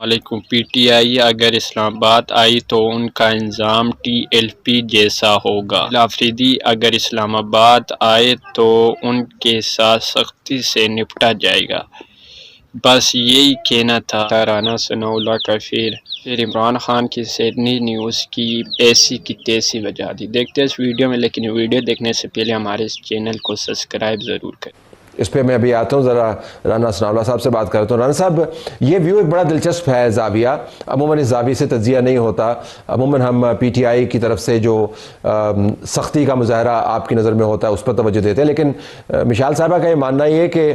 علیکم۔ P T I اگر اسلام آباد آئی تو ان کا انضمام ٹی ایل پی جیسا ہوگا۔ آفریدی اگر اسلام آباد آئے تو ان کے ساتھ سختی سے نپٹا جائے گا۔ بس یہی کہنا تھا۔ رانا ثناء اللہ کا پھر عمران خان کی سڈنی نیوز کی ایسی کی تیسی وجہ دی۔ دیکھتے ہیں اس ویڈیو میں، لیکن ویڈیو دیکھنے سے پہلے ہمارے اس چینل کو سبسکرائب ضرور کریں۔ اس پہ میں ابھی آتا ہوں، ذرا رانا ثناء اللہ صاحب سے بات کرتا ہوں۔ رانا صاحب، یہ ویو ایک بڑا دلچسپ ہے زاویہ، عموماً اس زاویے سے تجزیہ نہیں ہوتا، عموماً ہم پی ٹی آئی کی طرف سے جو سختی کا مظاہرہ آپ کی نظر میں ہوتا ہے اس پر توجہ دیتے ہیں، لیکن مشال صاحبہ کا یہ ماننا یہ ہے کہ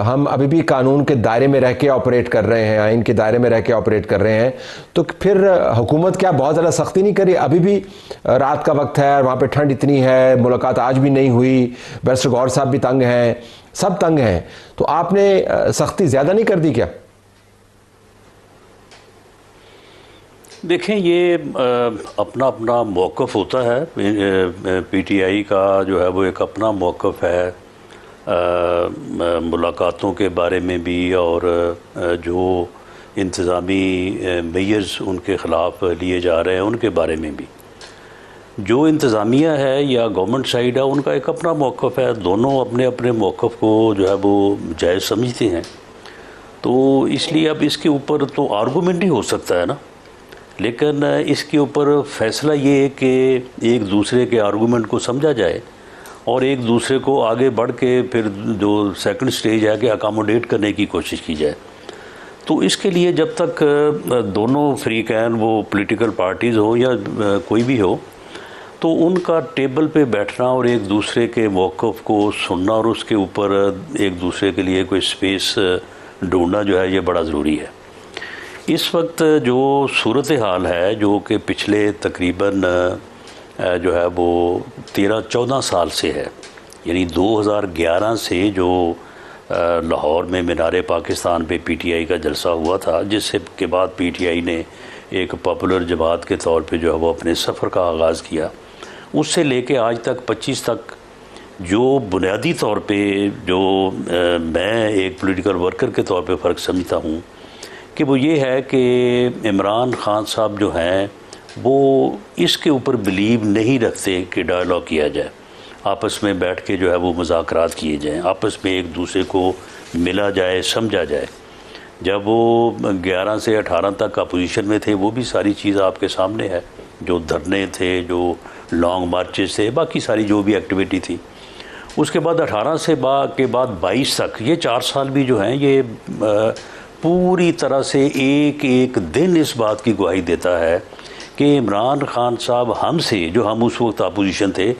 ہم ابھی بھی قانون کے دائرے میں رہ کے آپریٹ کر رہے ہیں، آئین کے دائرے میں رہ کے آپریٹ کر رہے ہیں، تو پھر حکومت کیا بہت زیادہ سختی نہیں کری؟ ابھی بھی رات کا وقت ہے، وہاں پہ ٹھنڈ اتنی ہے، ملاقات آج بھی نہیں ہوئی، بیرسٹر غور صاحب بھی تنگ ہیں، سب تنگ ہیں، تو آپ نے سختی زیادہ نہیں کر دی کیا؟ دیکھیں، یہ اپنا اپنا موقف ہوتا ہے۔ پی ٹی آئی کا جو ہے وہ ایک اپنا موقف ہے ملاقاتوں کے بارے میں بھی، اور جو انتظامی میئرز ان کے خلاف لیے جا رہے ہیں ان کے بارے میں بھی۔ جو انتظامیہ ہے یا گورنمنٹ سائیڈ ہے، ان کا ایک اپنا موقف ہے، دونوں اپنے اپنے موقف کو جو ہے وہ جائز سمجھتے ہیں، تو اس لیے اب اس کے اوپر تو آرگومنٹ ہی ہو سکتا ہے نا، لیکن اس کے اوپر فیصلہ یہ ہے کہ ایک دوسرے کے آرگومنٹ کو سمجھا جائے اور ایک دوسرے کو آگے بڑھ کے پھر جو سیکنڈ سٹیج ہے کہ اکاموڈیٹ کرنے کی کوشش کی جائے۔ تو اس کے لیے جب تک دونوں فریقین، وہ پولیٹیکل پارٹیز ہو یا کوئی بھی ہو، تو ان کا ٹیبل پہ بیٹھنا اور ایک دوسرے کے موقف کو سننا اور اس کے اوپر ایک دوسرے کے لیے کوئی سپیس ڈھونڈنا جو ہے یہ بڑا ضروری ہے۔ اس وقت جو صورتحال ہے، جو کہ پچھلے تقریباً جو ہے وہ 13-14 سال سے ہے، یعنی 2011 سے جو لاہور میں مینار پاکستان پہ پی ٹی آئی کا جلسہ ہوا تھا، جس سے کے بعد پی ٹی آئی نے ایک پاپولر جماعت کے طور پہ جو ہے وہ اپنے سفر کا آغاز کیا، اس سے لے کے آج تک 25 تک جو بنیادی طور پہ جو میں ایک پولیٹیکل ورکر کے طور پہ فرق سمجھتا ہوں کہ وہ یہ ہے کہ عمران خان صاحب جو ہیں وہ اس کے اوپر بلیو نہیں رکھتے کہ ڈائلاگ کیا جائے، آپس میں بیٹھ کے جو ہے وہ مذاکرات کیے جائیں، آپس میں ایک دوسرے کو ملا جائے، سمجھا جائے۔ جب وہ 11 سے 18 تک اپوزیشن میں تھے، وہ بھی ساری چیز آپ کے سامنے ہے، جو دھرنے تھے، جو لانگ مارچز تھے، باقی ساری جو بھی ایکٹیویٹی تھی۔ اس کے بعد 18 سے کے بعد 22 تک یہ 4 سال بھی جو ہیں یہ پوری طرح سے ایک ایک دن اس بات کی گواہی دیتا ہے کہ عمران خان صاحب ہم سے، جو ہم اس وقت اپوزیشن تھے،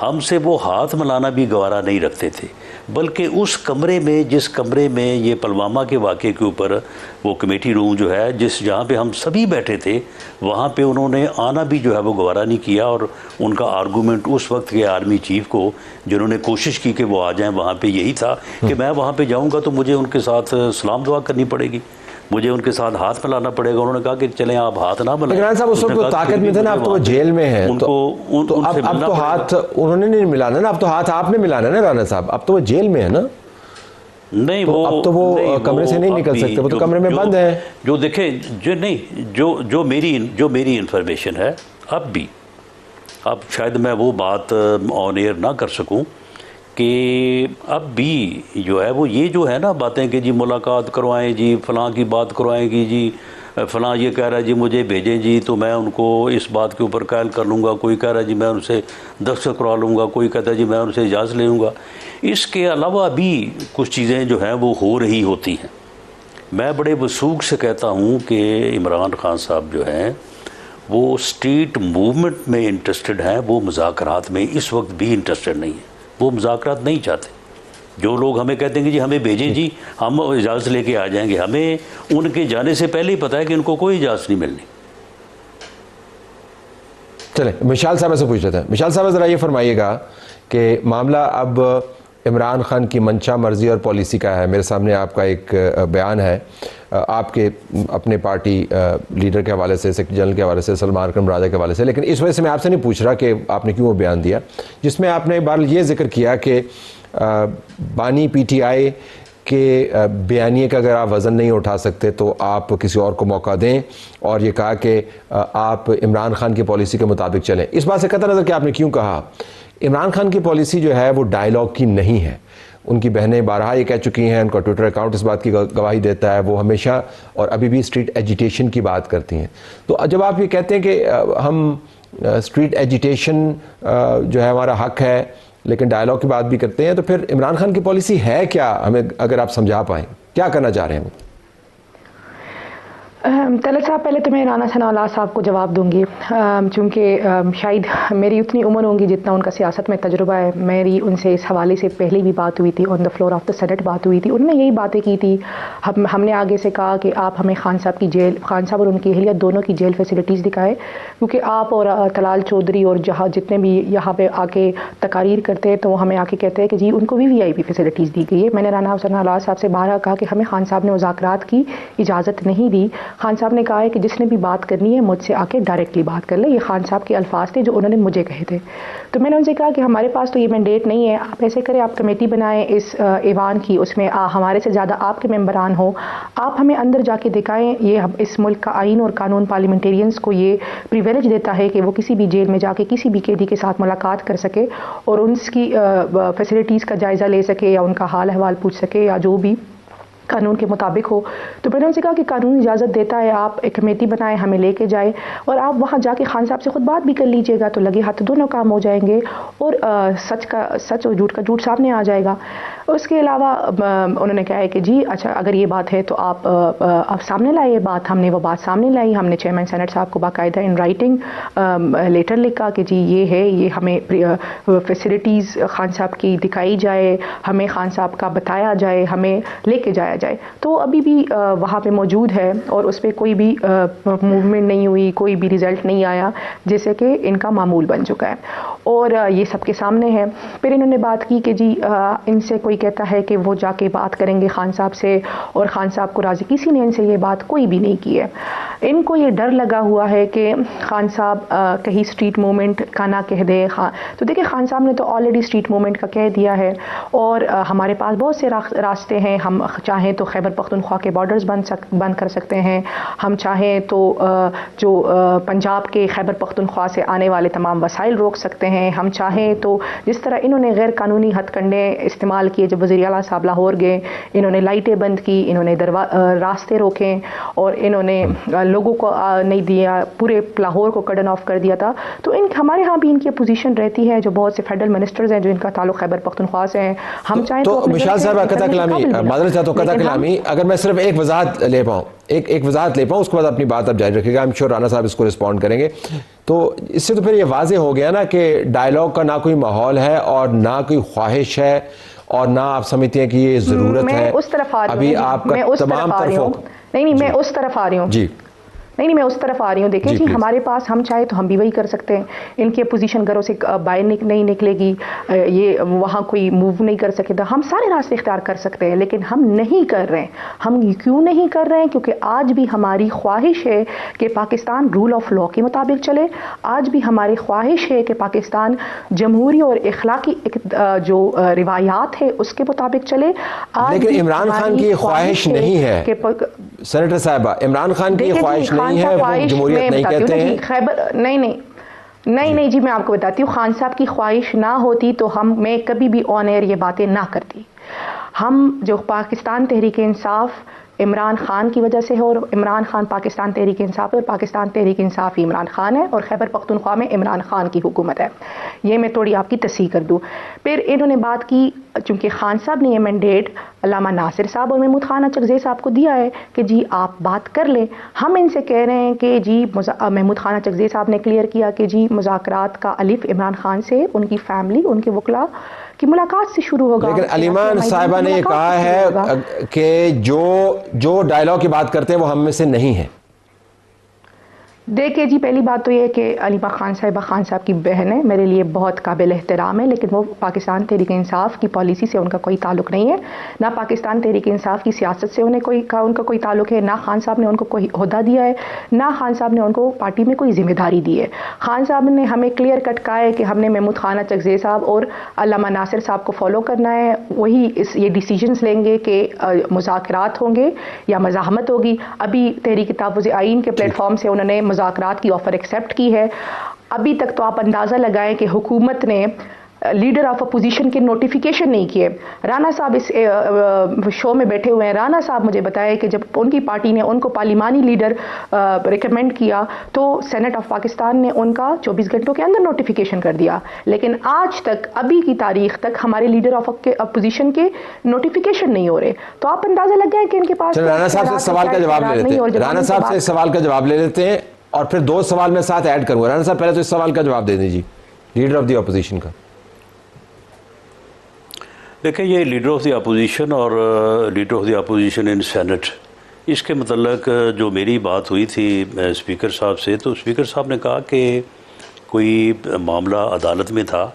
ہم سے وہ ہاتھ ملانا بھی گوارا نہیں رکھتے تھے، بلکہ اس کمرے میں، جس کمرے میں یہ پلوامہ کے واقعے کے اوپر وہ کمیٹی روم جو ہے، جہاں پہ ہم سبھی بیٹھے تھے، وہاں پہ انہوں نے آنا بھی جو ہے وہ گوارا نہیں کیا، اور ان کا آرگومنٹ اس وقت کے آرمی چیف کو، جنہوں نے کوشش کی کہ وہ آ جائیں وہاں پہ، یہی تھا کہ میں وہاں پہ جاؤں گا تو مجھے ان کے ساتھ سلام دعا کرنی پڑے گی، مجھے ان کے ساتھ ہاتھ ملانا پڑے گا۔ انہوں نے کہا کہ چلیں آپ ہاتھ نہ ملائیں۔ عمران صاحب اس وقت وہ طاقت میں تھے نا، اب تو وہ جیل میں ہیں، تو اب تو ہاتھ انہوں نے نہیں ملانا نا، اب تو ہاتھ آپ نے ملانا نا رانا صاحب، اب تو وہ جیل میں ہے نا، نہیں اب تو وہ کمرے سے نہیں نکل سکتے، وہ تو کمرے میں بند ہیں۔ جو دیکھیں، جو نہیں، جو میری انفارمیشن ہے، اب بھی، اب شاید میں وہ بات آن ایئر نہ کر سکوں کہ اب بھی جو ہے وہ یہ جو ہے نا باتیں کہ جی ملاقات کروائیں جی، فلاں کی بات کروائیں گی جی، فلاں یہ کہہ رہا ہے جی مجھے بھیجیں جی تو میں ان کو اس بات کے اوپر قائل کر لوں گا، کوئی کہہ رہا ہے جی میں ان سے دستخط کروا لوں گا، کوئی کہتا ہے جی میں ان سے اجازت لے لوں گا۔ اس کے علاوہ بھی کچھ چیزیں جو ہیں وہ ہو رہی ہوتی ہیں۔ میں بڑے وثوق سے کہتا ہوں کہ عمران خان صاحب جو ہیں وہ اسٹریٹ موومنٹ میں انٹرسٹڈ ہیں، وہ مذاکرات میں اس وقت بھی انٹرسٹڈ نہیں ہیں، وہ مذاکرات نہیں چاہتے۔ جو لوگ ہمیں کہتے ہیں کہ جی ہمیں بھیجیں جی، ہم اجازت لے کے آ جائیں گے، ہمیں ان کے جانے سے پہلے ہی پتہ ہے کہ ان کو کوئی اجازت نہیں ملنی۔ چلیں مشال صاحب سے پوچھ لیتے ہیں۔ مشال صاحب ذرا یہ فرمائیے گا کہ معاملہ اب عمران خان کی منشا، مرضی اور پالیسی کا ہے۔ میرے سامنے آپ کا ایک بیان ہے آپ کے اپنے پارٹی لیڈر کے حوالے سے، سیکرٹری جنرل کے حوالے سے، سلمان اکرم راجہ کے حوالے سے، لیکن اس وجہ سے میں آپ سے نہیں پوچھ رہا کہ آپ نے کیوں وہ بیان دیا، جس میں آپ نے ایک بار یہ ذکر کیا کہ بانی پی ٹی آئی کہ بیانیے کا اگر آپ وزن نہیں اٹھا سکتے تو آپ کسی اور کو موقع دیں، اور یہ کہا کہ آپ عمران خان کی پالیسی کے مطابق چلیں. اس بات سے قطع نظر کہ آپ نے کیوں کہا، عمران خان کی پالیسی جو ہے وہ ڈائیلاگ کی نہیں ہے. ان کی بہنیں بارہا یہ کہہ چکی ہیں، ان کا ٹویٹر اکاؤنٹ اس بات کی گواہی دیتا ہے، وہ ہمیشہ اور ابھی بھی اسٹریٹ ایجیٹیشن کی بات کرتی ہیں. تو جب آپ یہ کہتے ہیں کہ ہم اسٹریٹ ایجیٹیشن جو ہے ہمارا حق ہے لیکن ڈائیلاگ کی بات بھی کرتے ہیں، تو پھر عمران خان کی پالیسی ہے کیا؟ ہمیں اگر آپ سمجھا پائیں کیا کرنا چاہ رہے ہیں وہ. طلعت صاحب، پہلے تو میں رانا ثناء اللہ صاحب کو جواب دوں گی، چونکہ شاید میری اتنی عمر ہوں گی جتنا ان کا سیاست میں تجربہ ہے. میری ان سے اس حوالے سے پہلے بھی بات ہوئی تھی، on the floor of the senate بات ہوئی تھی. انہوں نے یہی باتیں کی تھی. ہم نے آگے سے کہا کہ آپ ہمیں خان صاحب کی جیل، خان صاحب اور ان کی اہلیہ دونوں کی جیل فیسلٹیز دکھائے، کیونکہ آپ اور طلال چودھری اور جہاں جتنے بھی یہاں پہ آ کے تقاریر کرتے ہیں تو وہ ہمیں آ کے کہتے ہیں کہ جی ان کو VIP فیسلٹیز دی گئی ہے. میں نے رانا ثناء اللہ صاحب سے بارہا کہا کہ ہمیں خان صاحب نے مذاکرات کی اجازت نہیں دی. خان صاحب نے کہا ہے کہ جس نے بھی بات کرنی ہے مجھ سے آ کے ڈائریکٹلی بات کر لے. یہ خان صاحب کے الفاظ تھے جو انہوں نے مجھے کہے تھے. تو میں نے ان سے کہا کہ ہمارے پاس تو یہ مینڈیٹ نہیں ہے، آپ ایسے کریں، آپ کمیٹی بنائیں اس ایوان کی، اس میں ہمارے سے زیادہ آپ کے ممبران ہوں، آپ ہمیں اندر جا کے دکھائیں. یہ اس ملک کا آئین اور قانون پارلیمنٹیرینز کو یہ پریویلیج دیتا ہے کہ وہ کسی بھی جیل میں جا کے کسی بھی قیدی کے ساتھ ملاقات کر سکے اور ان کی فیسلٹیز کا جائزہ لے سکے یا ان کا حال احوال پوچھ سکے یا جو بھی قانون کے مطابق ہو. تو میں نے ان سے کہا کہ قانون اجازت دیتا ہے، آپ ایک کمیٹی بنائیں، ہمیں لے کے جائیں اور آپ وہاں جا کے خان صاحب سے خود بات بھی کر لیجئے گا تو لگے ہاتھ دونوں کام ہو جائیں گے اور سچ کا سچ اور جھوٹ کا جھوٹ سامنے آ جائے گا. اس کے علاوہ انہوں نے کہا ہے کہ جی اچھا اگر یہ بات ہے تو آپ سامنے لائیں یہ بات. ہم نے وہ بات سامنے لائی. ہم نے چیئرمین سینٹ صاحب کو باقاعدہ ان رائٹنگ لیٹر لکھا کہ جی یہ ہے، یہ ہمیں فیسلٹیز خان صاحب کی دکھائی جائے، ہمیں خان صاحب کا بتایا جائے، ہمیں لے کے جایا جائے. تو ابھی بھی وہاں پہ موجود ہے اور اس پہ کوئی بھی موومنٹ نہیں ہوئی، کوئی بھی ریزلٹ نہیں آیا، جیسے کہ ان کا معمول بن چکا ہے اور یہ سب کے سامنے ہے. پھر انہوں نے بات کی کہ جی ان سے کوئی کہتا ہے کہ وہ جا کے بات کریں گے خان صاحب سے اور خان صاحب کو راضی، کسی نے ان سے یہ بات کوئی بھی نہیں کی ہے. ان کو یہ ڈر لگا ہوا ہے کہ خان صاحب کہیں اسٹریٹ موومنٹ کا نہ کہہ دے. تو دیکھیں خان صاحب نے تو آلریڈی اسٹریٹ موومنٹ کا کہہ دیا ہے اور ہمارے پاس بہت سے راستے ہیں. ہم چاہیں تو خیبر پختونخوا کے بارڈرز بند کر سکتے ہیں، ہم چاہیں تو جو پنجاب کے خیبر پختونخوا سے آنے والے تمام وسائل روک سکتے ہیں، ہم چاہیں تو جس طرح انہوں نے غیر قانونی ہتھ کنڈے استعمال کیے جب وزیر اعلیٰ صاحب لاہور گئے، انہوں نے لائٹیں بند کی، انہوں نے راستے روکے اور انہوں نے لوگوں کو نہیں دیا، پورے لاہور کو کٹن آف کر دیا تھا. تو ہمارے ہاں بھی ان کی اپوزیشن رہتی ہے، جو بہت سے فیڈرل منسٹرز ہیں جو ان کا تعلق خیبر پختونخوا سے ہیں. ہم چاہیں تو مشال صاحب قطع کلامی، معذرت چاہتا ہوں قطع کلامی، اگر میں صرف ایک وضاحت لے پاؤں، ایک وضاحت لے پاؤں، اس کے بعد اپنی بات اب جاری رکھے گا. I'm sure رانا صاحب اس کو رسپونڈ کریں گے. تو اس سے تو پھر یہ واضح ہو گیا نا کہ ڈائیلاگ کا نہ کوئی ماحول ہے اور نہ کوئی خواہش ہے اور نہ آپ سمجھتے ہیں کہ یہ ضرورت ہے. میں اس طرف آ رہی ہوں، ابھی آپ کا تمام طرفوں نہیں میں اس طرف آ رہی ہوں جی نہیں میں اس طرف آ رہی ہوں. دیکھیں جی ہمارے پاس ہم چاہے تو ہم بھی وہی کر سکتے ہیں. ان کی اپوزیشن گھروں سے باہر نہیں نکلے گی، یہ وہاں کوئی موو نہیں کر سکے گا. ہم سارے راستے اختیار کر سکتے ہیں لیکن ہم نہیں کر رہے ہیں. ہم کیوں نہیں کر رہے ہیں؟ کیونکہ آج بھی ہماری خواہش ہے کہ پاکستان رول آف لا کے مطابق چلے. آج بھی ہماری خواہش ہے کہ پاکستان جمہوری اور اخلاقی جو روایات ہے اس کے مطابق چلے. لیکن عمران خان کی خواہش نہیں ہے سینیٹر صاحبہ، عمران خان کی خواہش نہیں ہے، وہ جمہوریت نہیں کہتے ہیں. نہیں جی میں آپ کو بتاتی ہوں، خان صاحب کی خواہش نہ ہوتی تو میں کبھی بھی آن ایئر یہ باتیں نہ کرتی. ہم جو پاکستان تحریک انصاف عمران خان کی وجہ سے ہے اور عمران خان پاکستان تحریک انصاف ہے اور پاکستان تحریک انصاف ہی عمران خان ہے اور خیبر پختونخوا میں عمران خان کی حکومت ہے. یہ میں تھوڑی آپ کی تصحیح کر دوں. پھر انہوں نے بات کی چونکہ خان صاحب نے یہ مینڈیٹ علامہ ناصر صاحب اور محمود خان اچکزئی صاحب کو دیا ہے کہ جی آپ بات کر لیں. ہم ان سے کہہ رہے ہیں کہ جی محمود خان اچکزئی صاحب نے کلیئر کیا کہ جی مذاکرات کا الف عمران خان سے، ان کی فیملی، ان کے وکلاء کی ملاقات سے شروع ہوگا. لیکن علیمان صاحبہ نے یہ کہا ہے کہ جو ڈائیلاگ کی بات کرتے ہیں وہ ہم میں سے نہیں ہے. دیکھیے جی، پہلی بات تو یہ ہے کہ علیمہ خان صاحب کی بہن ہے، میرے لیے بہت قابل احترام ہے، لیکن وہ پاکستان تحریک انصاف کی پالیسی سے ان کا کوئی تعلق نہیں ہے، نہ پاکستان تحریک انصاف کی سیاست سے ان کا کوئی تعلق ہے، نہ خان صاحب نے ان کو کوئی عہدہ دیا ہے، نہ خان صاحب نے ان کو پارٹی میں کوئی ذمہ داری دی ہے۔ خان صاحب نے ہمیں کلیئر کٹ کہا ہے کہ ہم نے محمود خانہ چکزئی صاحب اور علامہ ناصر صاحب کو فالو کرنا ہے، وہی یہ ڈیسیجنز لیں گے کہ مذاکرات ہوں گے یا مزاحمت ہوگی۔ ابھی تحریک تحفظ آئین کے پلیٹ فارم سے انہوں نے مذاکرات کی آفر ایکسیپٹ کی ہے۔ ابھی تک تو آپ اندازہ لگائیں کہ حکومت نے لیڈر آف اپوزیشن کے نوٹیفیکیشن نہیں کیے۔ رانا صاحب اس شو میں بیٹھے ہوئے ہیں، رانا صاحب مجھے بتائے کہ جب ان کی پارٹی نے ان کو پارلیمانی لیڈر ریکمینڈ کیا تو سینٹ آف پاکستان نے ان کا 24 گھنٹوں کے اندر نوٹیفیکیشن کر دیا، لیکن آج تک ابھی کی تاریخ تک ہمارے لیڈر آف اپوزیشن کے نوٹیفیکیشن نہیں ہو رہے، تو آپ اندازہ لگ گئے کہ ان کے پاس رانا صاحب سے سوال کا جواب لے لیتے ہیں، رانا صاحب سے سوال کا جواب لے لیتے ہیں اور پھر 2 سوال میں ساتھ ایڈ کروں گا۔ رانا صاحب پہلے تو اس سوال کا جواب دے دیجیے، لیڈر آف دی اپوزیشن کا۔ دیکھیں، یہ لیڈر آف دی اپوزیشن اور leader of the opposition in senate, اس کے متعلق جو میری بات ہوئی تھی اسپیکر صاحب سے، تو اسپیکر صاحب نے کہا کہ کوئی معاملہ عدالت میں تھا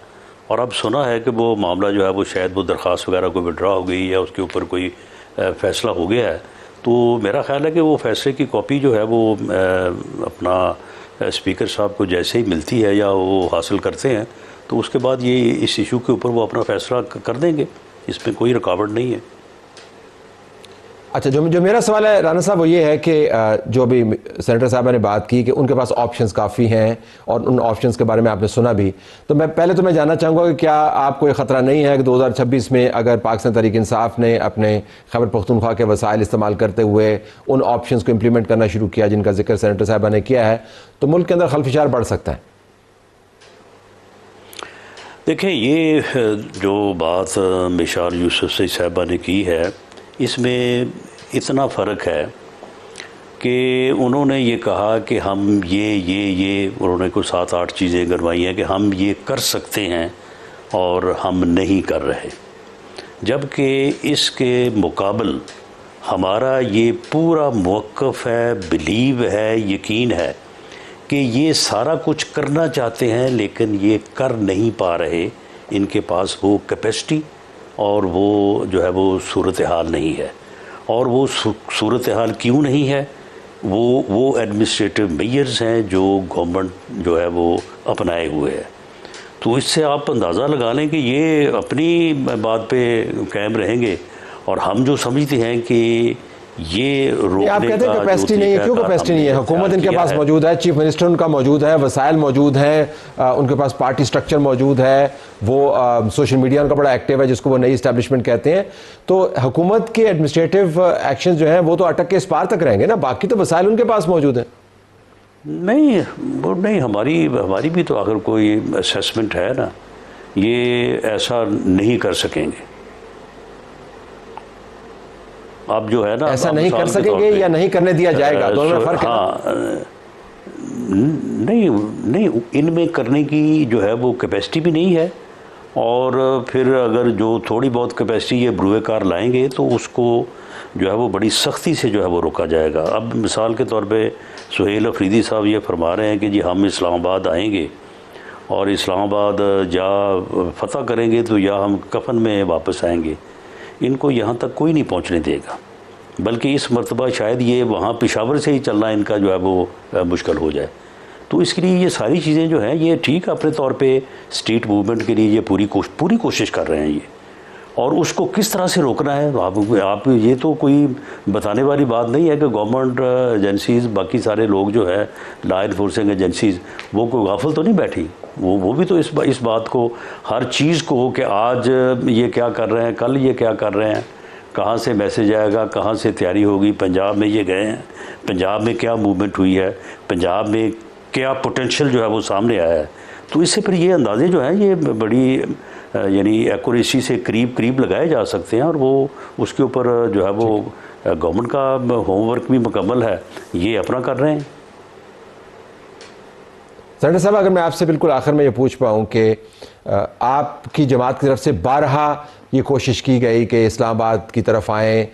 اور اب سنا ہے کہ وہ معاملہ جو ہے وہ شاید وہ درخواست وغیرہ کوئی وڈرا ہو گئی یا اس کے اوپر کوئی فیصلہ ہو گیا ہے۔ تو میرا خیال ہے کہ وہ فیصلے کی کاپی جو ہے وہ اپنا اسپیکر صاحب کو جیسے ہی ملتی ہے یا وہ حاصل کرتے ہیں تو اس کے بعد یہ اس ایشو کے اوپر وہ اپنا فیصلہ کر دیں گے، اس میں کوئی رکاوٹ نہیں ہے۔ اچھا، جو میرا سوال ہے رانا صاحب وہ یہ ہے کہ جو ابھی سینیٹر صاحبہ نے بات کی کہ ان کے پاس آپشنز کافی ہیں اور ان آپشنز کے بارے میں آپ نے سنا بھی، تو میں جاننا چاہوں گا کہ کیا آپ کو یہ خطرہ نہیں ہے کہ 2026 میں اگر پاکستان تحریک انصاف نے اپنے خیبر پختونخوا کے وسائل استعمال کرتے ہوئے ان آپشنز کو امپلیمنٹ کرنا شروع کیا جن کا ذکر سینیٹر صاحبہ نے کیا ہے، تو ملک کے اندر خلفشار بڑھ سکتا ہے؟ دیکھیں، یہ جو بات مشال یوسفزئی صاحبہ نے کی ہے، اس میں اتنا فرق ہے کہ انہوں نے یہ کہا کہ ہم یہ انہوں نے کوئی 7-8 چیزیں گنوائی ہیں کہ ہم یہ کر سکتے ہیں اور ہم نہیں کر رہے، جبکہ اس کے مقابل ہمارا یہ پورا موقف ہے، بلیو ہے، یقین ہے کہ یہ سارا کچھ کرنا چاہتے ہیں لیکن یہ کر نہیں پا رہے، ان کے پاس وہ کیپیسٹی اور وہ جو ہے وہ صورتحال نہیں ہے۔ اور وہ صورتحال کیوں نہیں ہے؟ وہ ایڈمنسٹریٹو میئرز ہیں جو گورنمنٹ جو ہے وہ اپنائے ہوئے ہے۔ تو اس سے آپ اندازہ لگا لیں کہ یہ اپنی بات پہ قائم رہیں گے اور ہم جو سمجھتے ہیں کہ یہ روکنے کا، آپ کہتے ہیں کیپیسٹی نہیں ہے، کیوں کیپیسٹی نہیں ہے؟ حکومت ان کے پاس موجود ہے، چیف منسٹر ان کا موجود ہے، وسائل موجود ہیں، ان کے پاس پارٹی سٹرکچر موجود ہے، وہ سوشل میڈیا ان کا بڑا ایکٹیو ہے جس کو وہ نئی اسٹیبلشمنٹ کہتے ہیں، تو حکومت کے ایڈمنسٹریٹو ایکشن جو ہیں وہ تو اٹک کے اس پار تک رہیں گے نا، باقی تو وسائل ان کے پاس موجود ہیں۔ نہیں، ہماری بھی تو اگر کوئی اسیسمنٹ ہے نا، یہ ایسا نہیں کر سکیں گے۔ آپ جو ہے نا ایسا نہیں کر سکیں گے یا نہیں کرنے دیا جائے گا، دونوں میں فرق ہے۔ ہاں، نہیں، ان میں کرنے کی جو ہے وہ کیپیسٹی بھی نہیں ہے، اور پھر اگر جو تھوڑی بہت کیپیسٹی یہ بروئے کار لائیں گے تو اس کو جو ہے وہ بڑی سختی سے جو ہے وہ روکا جائے گا۔ اب مثال کے طور پہ سہیل افریدی صاحب یہ فرما رہے ہیں کہ جی ہم اسلام آباد آئیں گے اور اسلام آباد یا فتح کریں گے تو یا ہم کفن میں واپس آئیں گے، ان کو یہاں تک کوئی نہیں پہنچنے دے گا، بلکہ اس مرتبہ شاید یہ وہاں پشاور سے ہی چلنا ان کا جو ہے وہ مشکل ہو جائے۔ تو اس کے لیے یہ ساری چیزیں جو ہیں یہ ٹھیک اپنے طور پہ اسٹریٹ موومنٹ کے لیے یہ پوری کوشش کر رہے ہیں یہ، اور اس کو کس طرح سے روکنا ہے آپ یہ تو کوئی بتانے والی بات نہیں ہے کہ گورنمنٹ ایجنسیز، باقی سارے لوگ جو ہے لا انفورسنگ ایجنسیز، وہ کوئی غافل تو نہیں بیٹھی، وہ بھی تو اس بات کو، ہر چیز کو کہ آج یہ کیا کر رہے ہیں، کل یہ کیا کر رہے ہیں، کہاں سے میسج آئے گا، کہاں سے تیاری ہوگی، پنجاب میں یہ گئے ہیں، پنجاب میں کیا موومنٹ ہوئی ہے، پنجاب میں کیا پوٹینشیل جو ہے وہ سامنے آیا ہے۔ تو اس سے پھر یہ اندازے جو ہیں یہ بڑی یعنی ایکوریسی سے قریب لگائے جا سکتے ہیں، اور وہ اس کے اوپر جو ہے وہ گورنمنٹ کا ہوم ورک بھی مکمل ہے، یہ اپنا کر رہے ہیں۔ سینیٹر صاحب، اگر میں آپ سے بالکل آخر میں یہ پوچھ پاؤں کہ آپ کی جماعت کی طرف سے بارہا یہ کوشش کی گئی کہ اسلام آباد کی طرف آئیں,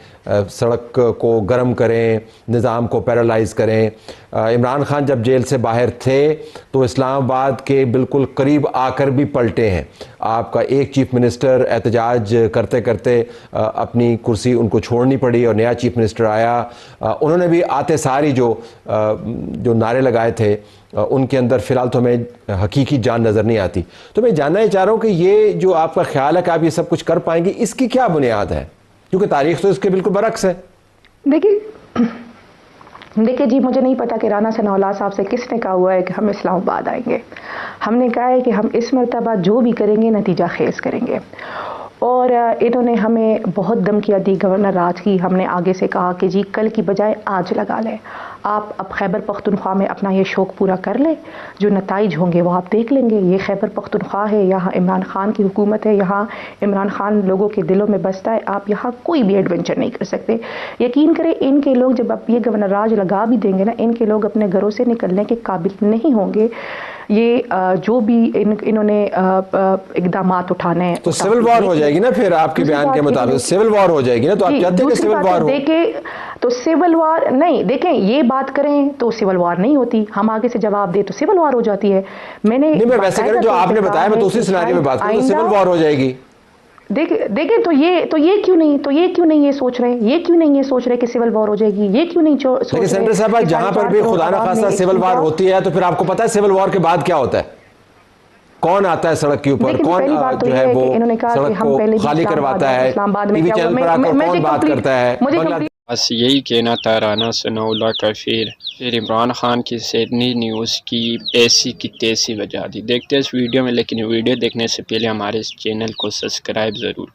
سڑک کو گرم کریں, نظام کو پیرالائز کریں. عمران خان جب جیل سے باہر تھے تو اسلام آباد کے بالکل قریب آ کر بھی پلٹے ہیں. آپ کا ایک چیف منسٹر احتجاج کرتے کرتے اپنی کرسی ان کو چھوڑنی پڑی اور نیا چیف منسٹر آیا. انہوں نے بھی آتے ساری جو نعرے لگائے تھے ان کے اندر فی الحال تو ہمیں حقیقی جان نظر نہیں آتی. تو میں جاننا ہی چاہ رہا ہوں کہ یہ جو آپ کا خیال ہے کہ آپ یہ سب کچھ کر پائیں گے, اس کی کیا بنیاد ہے, کیونکہ تاریخ تو اس کے بالکل برعکس ہے. دیکھیے جی, مجھے نہیں پتا کہ رانا ثناء اللہ صاحب سے کس نے کہا ہوا ہے کہ ہم اسلام آباد آئیں گے. ہم نے کہا ہے کہ ہم اس مرتبہ جو بھی کریں گے نتیجہ خیز کریں گے. اور انہوں نے ہمیں بہت دھمکیاں دی گورنر راج کی. ہم نے آگے سے کہا کہ جی کل کی بجائے آج لگا لیں, آپ اب خیبر پختونخوا میں اپنا یہ شوق پورا کر لیں, جو نتائج ہوں گے وہ آپ دیکھ لیں گے. یہ خیبر پختونخوا ہے, یہاں عمران خان کی حکومت ہے, یہاں عمران خان لوگوں کے دلوں میں بستا ہے. آپ یہاں کوئی بھی ایڈونچر نہیں کر سکتے. یقین کریں ان کے لوگ جب آپ یہ گورنر راج لگا بھی دیں گے نا, ان کے لوگ اپنے گھروں سے نکلنے کے قابل نہیں ہوں گے. یہ جو بھی انہوں نے اقدامات اٹھانے ہیں تو سول وار ہو جائے گی نا, پھر آپ کے بیان کے مطابق سول وار ہو جائے گی نا. تو آپ چاہتے ہیں کہ سول وار ہو؟ دیکھیں تو سول وار نہیں, دیکھیں یہ بات کریں تو سول وار نہیں ہوتی, ہم آگے سے جواب دیں تو سول وار ہو جاتی ہے. میں ویسے کریں جو آپ نے بتایا, میں دوسری سیناریو میں بات کروں تو سول وار ہو جائے گی. دیکھیں تو یہ کیوں نہیں یہ سوچ رہے کہ سول وار ہو جائے گی. یہ کیوں نہیں سوچ رہے. لیکن سینیٹر صاحبہ, جہاں پر بھی خدا نخواستہ سول وار ہوتی ہے تو پھر آپ کو پتا ہے سول وار کے بعد کیا ہوتا ہے, کون آتا ہے سڑک کے اوپر, کون جو ہے وہ سڑک کو خالی کرواتا ہے, ٹی وی چینل پر آ کر کون بات کرتا ہے. بس یہی کہنا تھا رانا ثناء اللہ کا. پھر عمران خان کی سیڈنی نیوز کی ایسی کی تیسی بجا دی. دیکھتے ہیں اس ویڈیو میں, لیکن ویڈیو دیکھنے سے پہلے ہمارے اس چینل کو سبسکرائب ضرور کریں.